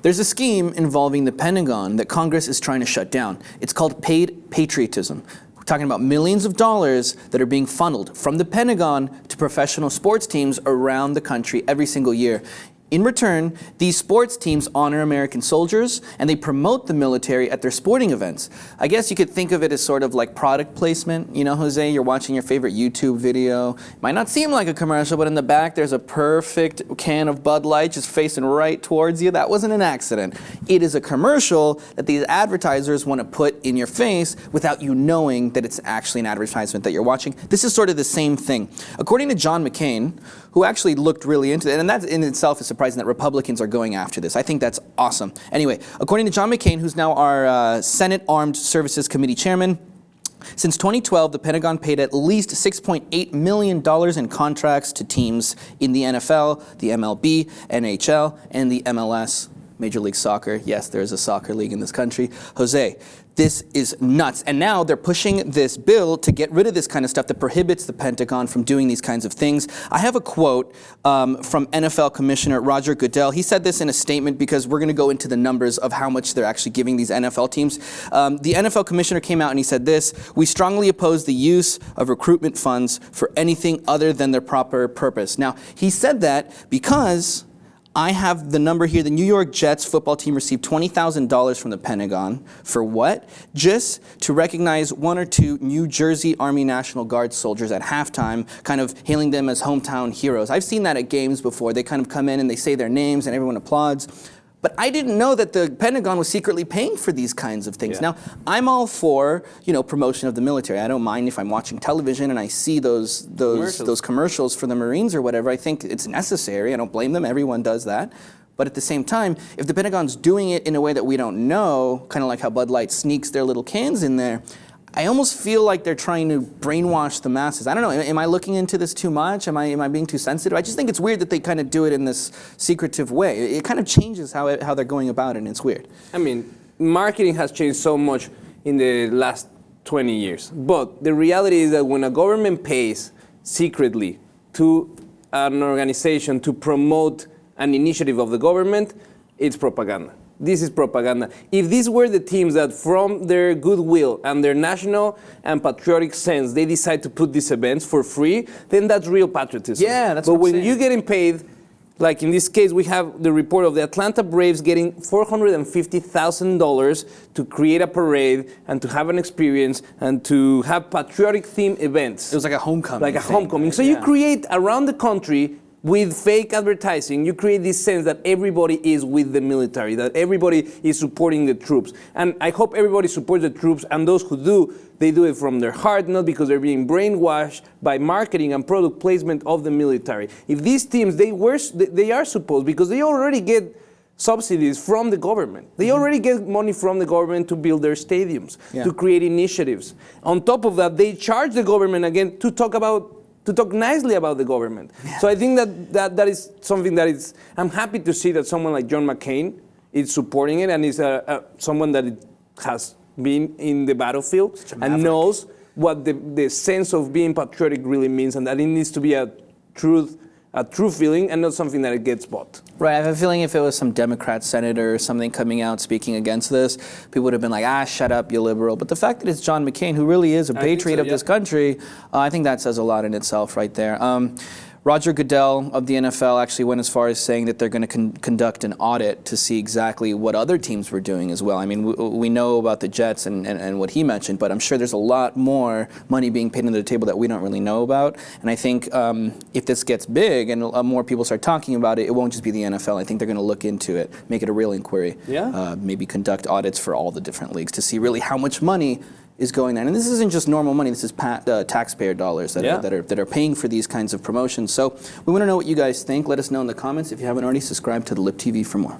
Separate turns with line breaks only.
There's a scheme involving the Pentagon that Congress is trying to shut down. It's called paid patriotism. We're talking about millions of dollars that are being funneled from the Pentagon to professional sports teams around the country every single year. In return, these sports teams honor American soldiers and they promote the military at their sporting events. I guess you could think of it as sort of like product placement. You know, Jose, you're watching your favorite YouTube video. It might not seem like a commercial, but in the back there's a perfect can of Bud Light just facing right towards you. That wasn't an accident. It is a commercial that these advertisers want to put in your face without you knowing that it's actually an advertisement that you're watching. This is sort of the same thing. According to John McCain, who actually looked really into it, and that in itself is surprising that Republicans are going after this. I think that's awesome. Anyway, according to John McCain, who's now our Senate Armed Services Committee chairman, since 2012, the Pentagon paid at least $6.8 million in contracts to teams in the NFL, the MLB, NHL, and the MLS. Major League Soccer. Yes, there is a soccer league in this country. Jose, this is nuts. And now they're pushing this bill to get rid of this kind of stuff that prohibits the Pentagon from doing these kinds of things. I have a quote from NFL Commissioner Roger Goodell. He said this in a statement because we're going to go into the numbers of how much they're actually giving these NFL teams. The NFL Commissioner came out and he said this: "We strongly oppose the use of recruitment funds for anything other than their proper purpose." Now, he said that because I have the number here. The New York Jets football team received $20,000 from the Pentagon. For what? Just to recognize one or two New Jersey Army National Guard soldiers at halftime, kind of hailing them as hometown heroes. I've seen that at games before. They kind of come in and they say their names and everyone applauds. But I didn't know that the Pentagon was secretly paying for these kinds of things. Yeah. Now, I'm all for, promotion of the military. I don't mind if I'm watching television and I see those commercials for the Marines or whatever. I think it's necessary. I don't blame them. Everyone does that. But at the same time, if the Pentagon's doing it in a way that we don't know, kind of like how Bud Light sneaks their little cans in there, I almost feel like they're trying to brainwash the masses. I don't know, am I looking into this too much? Am I being too sensitive? I just think it's weird that they kind of do it in this secretive way. It kind of changes how they're going about it, and it's weird.
I mean, marketing has changed so much in the last 20 years. But the reality is that when a government pays secretly to an organization to promote an initiative of the government, it's propaganda. This is propaganda. If these were the teams that from their goodwill and their national and patriotic sense, they decide to put these events for free, then that's real patriotism.
Yeah, that's
But
what I'm
when
saying.
you're getting paid, like in this case, we have the report of the Atlanta Braves getting $450,000 to create a parade and to have an experience and to have patriotic theme events.
It was like a homecoming.
Like a homecoming. So you create around the country with fake advertising, you create this sense that everybody is with the military, that everybody is supporting the troops. And I hope everybody supports the troops, and those who do, they do it from their heart, not because they're being brainwashed by marketing and product placement of the military. If these teams, they are supposed, because they already get subsidies from the government. They already get money from the government to build their stadiums, to create initiatives. On top of that, they charge the government again to talk nicely about the government. Yeah. So I think that is something that is, I'm happy to see that someone like John McCain is supporting it and is someone that has been in the battlefield and knows what the sense of being patriotic really means, and that it needs to be a true feeling and not something that it gets bought.
Right, I have a feeling if it was some Democrat senator or something coming out speaking against this, people would have been like, shut up, you liberal. But the fact that it's John McCain, who really is a patriot of this country, I think that says a lot in itself right there. Roger Goodell of the NFL actually went as far as saying that they're going to conduct an audit to see exactly what other teams were doing as well. I mean, we know about the Jets and what he mentioned, but I'm sure there's a lot more money being paid into the table that we don't really know about. And I think if this gets big and more people start talking about it, it won't just be the NFL. I think they're going to look into it, make it a real inquiry. Yeah. Maybe conduct audits for all the different leagues to see really how much money is going there. And this isn't just normal money, this is taxpayer dollars that are paying for these kinds of promotions. So we want to know what you guys think. Let us know in the comments. If you haven't already, subscribe to the Lip TV for more.